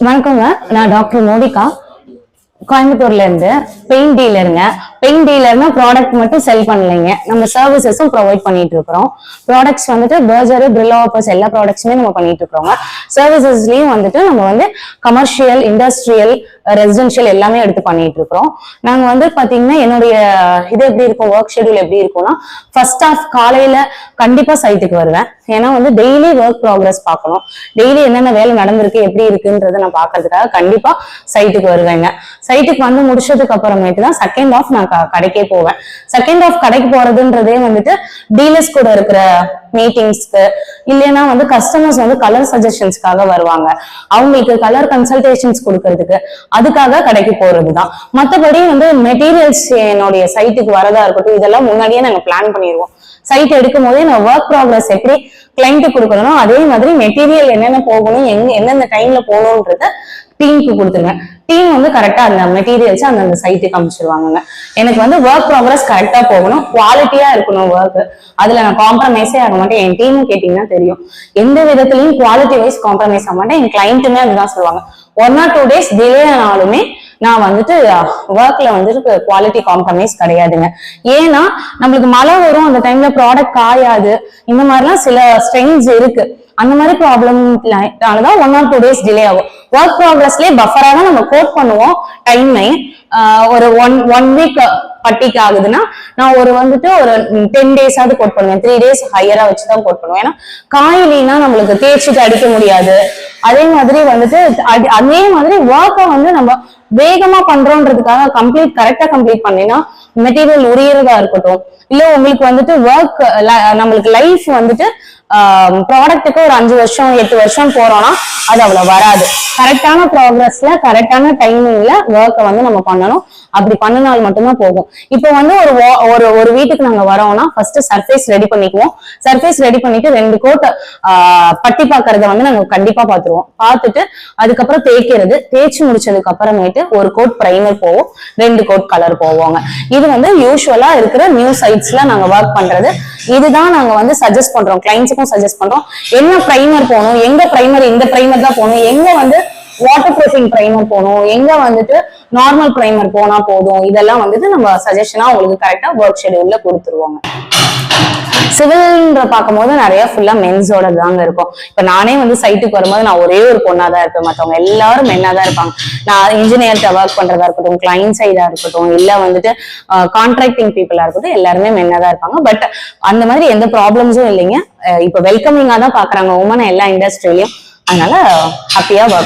வணக்கங்க, நான் டாக்டர் மோனிகா. கோயம்புத்தூர்ல இருந்து பெயிண்ட் டீலருங்க. பெயிண்ட் டீலர்னா ப்ராடக்ட் மட்டும் செல் பண்ணலைங்க, நம்ம சர்வீசஸும் ப்ரொவைட் பண்ணிட்டு இருக்கிறோம். ப்ராடக்ட்ஸ் வந்துட்டு பர்ஜர், பிரில்லோ ஆஃபர்ஸ் எல்லா ப்ராடக்ட்ஸுமே நம்ம பண்ணிட்டு இருக்கிறோங்க. சர்வீசஸ்லயும் வந்துட்டு நம்ம வந்து கமர்ஷியல், இண்டஸ்ட்ரியல், ரெசிடென்ஷியல் எல்லாமே எடுத்து பண்ணிட்டு இருக்கிறோம். நாங்க வந்து பாத்தீங்கன்னா என்னுடைய இது எப்படி இருக்கும், ஒர்க் ஷெடியூல் எப்படி இருக்கும்னா, ஃபர்ஸ்ட் ஆஃப் காலையில கண்டிப்பா சைட்டுக்கு வருவேன். ஏன்னா வந்து டெய்லி ஒர்க் ப்ராக்ரஸ் பார்க்கணும், டெய்லி என்னென்ன வேலை நடந்திருக்கு எப்படி இருக்குன்றத நான் பாக்குறதுக்காக கண்டிப்பா சைட்டுக்கு வருவேங்க. சைட்டுக்கு வந்து முடிச்சதுக்கு அப்புறமேட்டு தான் செகண்ட் ஆஃப் நான் கடைக்கே போவேன். செகண்ட் ஆஃப் கடைக்கு போறதுன்றதே வந்துட்டு டீலர்ஸ் கூட இருக்கிற மீட்டிங்ஸ்க்கு, இல்லைன்னா வந்து கஸ்டமர்ஸ் வந்து கலர் சஜஷன்ஸ்க்காக வருவாங்க, அவங்களுக்கு கலர் கன்சல்டேஷன்ஸ் கொடுக்கறதுக்கு, அதுக்காக கடைக்கு போறதுதான். மற்றபடி வந்து மெட்டீரியல்ஸ் என்னுடைய சைட்டுக்கு வரதா இருக்கட்டும், இதெல்லாம் முன்னாடியே நாங்க பிளான் பண்ணிடுவோம். சைட் எடுக்கும் போதே நான் ஒர்க் ப்ராக்ரஸ் எப்படி கிளைண்ட் கொடுக்கணும், அதே மாதிரி மெட்டீரியல் என்னென்ன போகணும், எந்தெந்த டைம்ல போகணும்ன்றத டீமுக்கு கொடுத்துருங்க. டீம் வந்து கரெக்டா அந்த மெட்டீரியல்ஸ் அந்த சைட்டுக்கு அமைச்சிருவாங்க. எனக்கு வந்து ஒர்க் ப்ராக்ரஸ் கரெக்டா போகணும், குவாலிட்டியா இருக்கணும் ஒர்க், அதுல நான் காம்ப்ரமைஸே ஆக மாட்டேன். என் டீமும் கேட்டீங்கன்னா தெரியும், எந்த விதத்துலயும் குவாலிட்டி வைஸ் காம்ப்ரமைஸ் ஆக மாட்டேன். என் கிளைண்ட்டுமே அதுதான் சொல்லுவாங்க. 1 or 2 days டிலே ஆனாலுமே நான் வந்துட்டு ஒர்க்ல வந்துட்டு குவாலிட்டி காம்ப்ரமைஸ் கிடையாதுங்க. ஏன்னா நம்மளுக்கு மழை வரும், அந்த டைம்ல ப்ராடக்ட் காயாது, இந்த மாதிரிலாம் சில ஸ்ட்ரெயின்ஸ் இருக்கு. அந்த மாதிரி ப்ராப்ளம்னாலதான் 1 or 2 days டிலே ஆகும். ஒர்க் ப்ராக்ரஸ்லயே பஃபரா தான் நம்ம கோட் பண்ணுவோம் டைமை. ஒரு ஒன் வீக் பட்டிக்கு ஆகுதுன்னா நான் வந்துட்டு ஒரு 10 days ஆவது கோட் பண்ணுவேன். 3 days ஹையரா வச்சுதான் கோட் பண்ணுவேன். ஏன்னா காயிலினா நம்மளுக்கு தேய்ச்சிட்டு அடிக்க முடியாது. அதே மாதிரி வந்துட்டு அதே மாதிரி ஒர்க்கை வந்து நம்ம வேகமா பண்றோன்றதுக்காக கரெக்டா கம்ப்ளீட் பண்ணினா மெட்டீரியல் உரியறதா இருக்கட்டும், இல்ல உங்களுக்கு வந்துட்டு ஒர்க் நம்மளுக்கு லைஃப் வந்துட்டு ப்ராடக்ட்டுக்கு ஒரு 5 வருஷம் 8 வருஷம் போறோம்னா அது அவ்வளவு வராது. கரெக்டான ப்ராக்ரஸ்ல கரெக்டான டைமிங்ல ஒர்க்கை வந்து நம்ம பண்ணணும். அப்படி பண்ணினால் மட்டும்தான் போகும். இப்போ வந்து ஒரு வீட்டுக்கு நாங்க வரோம்னா ஃபர்ஸ்ட் சர்ஃபேஸ் ரெடி பண்ணிக்குவோம். சர்ஃபேஸ் ரெடி பண்ணிட்டு 2 கோட் பட்டி பாக்குறத வந்து நாங்க கண்டிப்பா பாத்துருவோம். பார்த்துட்டு அதுக்கப்புறம் தேய்ச்சி முடிச்சதுக்கு அப்புறமேட்டு ஒரு கோட் பிரைமர் போவோம், 2 கோட் கலர் போவோங்க. இது வந்து யூஸ்வலா இருக்கிற நியூ சைட்ஸ்ல நாங்க ஒர்க் பண்றது. இதுதான் நாங்க வந்து சஜஸ்ட் பண்றோம், கிளைண்ட்ஸுக்கும் சஜஸ்ட் பண்றோம். என்ன பிரைமர் போகணும், எங்க பிரைமர் இந்த பிரைமர் தான் போகணும், எங்க வந்து வாட்டர் ப்ரூஃபிங் பிரைமர் போகணும், எங்க வந்துட்டு நார்மல் பிரைமர் போனா போதும், இதெல்லாம் வந்துட்டு நம்ம சஜஷனா உங்களுக்கு கரெக்டா ஒர்க் ஷெடியூல்ல கொடுத்துருவாங்க. சிவில்ன்ற பார்க்கும்போது நிறைய ஃபுல்லா மென்ஸோட தாங்க இருக்கும். இப்ப நானே வந்து சைட்டுக்கு வரும்போது நான் ஒரே ஒரு பொண்ணாதான் இருப்பேன், மற்றவங்க எல்லாரும் மென்னாதான் இருப்பாங்க. நான் இன்ஜினியர்கிட்ட ஒர்க் பண்றதா இருக்கட்டும், கிளைண்ட் சைடா இருக்கட்டும், இல்ல வந்துட்டு கான்ட்ராக்டிங் பீப்புளா இருக்கட்டும், எல்லாருமே மென்னாதான் இருப்பாங்க. பட் அந்த மாதிரி எந்த ப்ராப்ளம்ஸும் இல்லைங்க. இப்ப வெல்கமிங்கா தான் பாக்குறாங்க உமன் எல்லா இண்டஸ்ட்ரியிலயும். அதனால ஹாப்பியா ஒர்க்